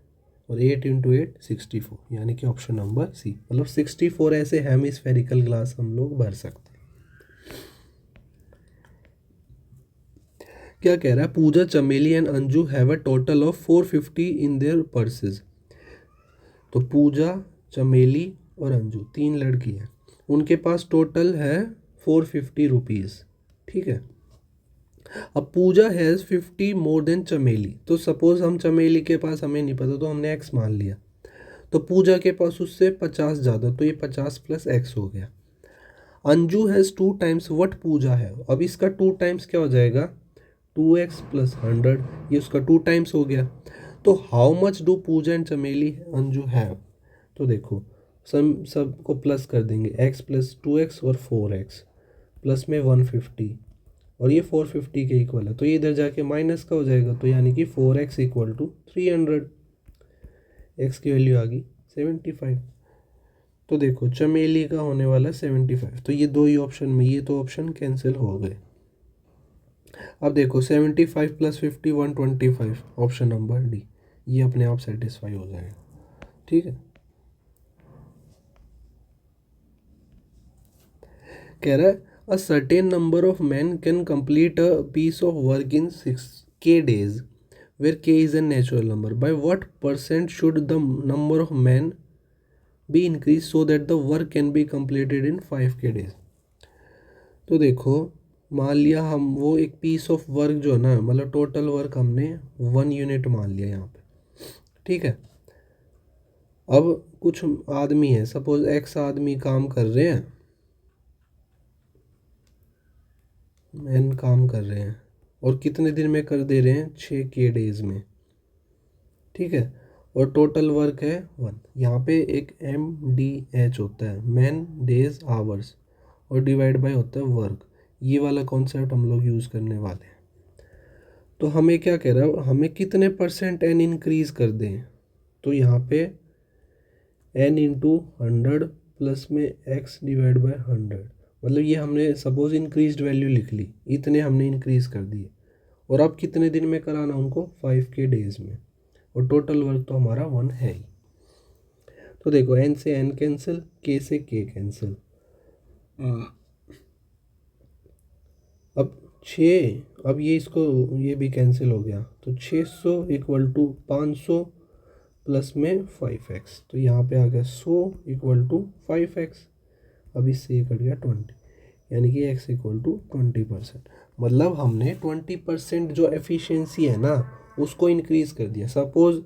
और 8 × 8 64, यानी कि ऑप्शन नंबर सी, मतलब 64 ऐसे हेमिस्फेरिकल ग्लास हम लोग भर सकते हैं। क्या कह रहा है, पूजा, चमेली and Anju have a total of 450 in their पर्सेज। तो पूजा, चमेली और अंजू 3 लड़की हैं, उनके पास टोटल है 450 रुपीज़। ठीक है, अब पूजा हैज़ 50 मोर देन चमेली, तो सपोज हम चमेली के पास, हमें नहीं पता तो हमने एक्स मान लिया, तो पूजा के पास उससे 50 ज़्यादा, तो ये 50 + x हो गया। अंजू हैज़ 2 टाइम्स वट पूजा है, अब इसका 2 टाइम्स क्या हो जाएगा, 2x + 100, ये उसका 2 टाइम्स हो गया। तो how much do Pooja and Chameli Anju have, तो देखो सबको प्लस कर देंगे, x + 2x और 4x, प्लस में 150, और ये 450 के इक्वल है, तो ये इधर जाके माइनस का हो जाएगा, तो यानी कि 4x = 300, x की वैल्यू आ गई 75। तो देखो चमेली का होने वाला 75, तो ये दो ही ऑप्शन में, ये तो ऑप्शन कैंसिल हो गए। अब देखो 75 + 50 125, ऑप्शन नंबर डी, ये अपने आप सेटिस्फाई हो जाएगा। ठीक है, कह रहा है a certain number of man can complete a piece of work in 6k days where k is a natural number. By what percent should the number of men be increased so that the work can be completed in 5k days? तो देखो मान लिया हम वो एक piece of work जो है ना, मतलब टोटल वर्क हमने 1 यूनिट मान लिया यहाँ पे। ठीक है, अब कुछ आदमी है, सपोज x आदमी काम कर रहे हैं, मैन काम कर रहे हैं, और कितने दिन में कर दे रहे हैं, 6k days में। ठीक है, और टोटल वर्क है 1, यहाँ पे एक MDH होता है, मैन डेज आवर्स, और डिवाइड बाय होता है वर्क, ये वाला कॉन्सेप्ट हम लोग यूज़ करने वाले हैं। तो हमें क्या कह रहा है, हमें कितने % n इंक्रीज़ कर दें, तो यहाँ पे n × 100 प्लस में x डिवाइड बाय 100, मतलब ये हमने सपोज इंक्रीज्ड वैल्यू लिख ली, इतने हमने इंक्रीज़ कर दिए, और अब कितने दिन में कराना उनको, 5k days में, और टोटल वर्क तो हमारा 1 है ही। तो देखो n से n कैंसिल, k से k कैंसिल, अब 6, अब ये इसको, ये भी कैंसिल हो गया, तो 600 = 500 प्लस में 5x, तो यहाँ पे आ गया 100 = 5x, अब इससे ये कट गया 20, यानी कि x = 20%। मतलब हमने 20% जो एफिशिएंसी है ना उसको इंक्रीज़ कर दिया। सपोज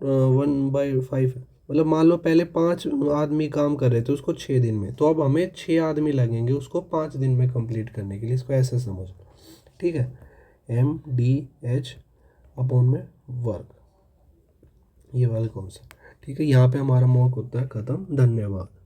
1/5, मतलब मान लो पहले 5 आदमी काम कर रहे थे उसको 6 दिन में, तो अब हमें 6 आदमी लगेंगे उसको 5 दिन में कंप्लीट करने के लिए, इसको ऐसे समझो। ठीक है, MDH अपॉन में वर्क, ये वाला कॉन्सेप्ट। ठीक है, यहाँ पे हमारा मॉक होता है ख़त्म। धन्यवाद।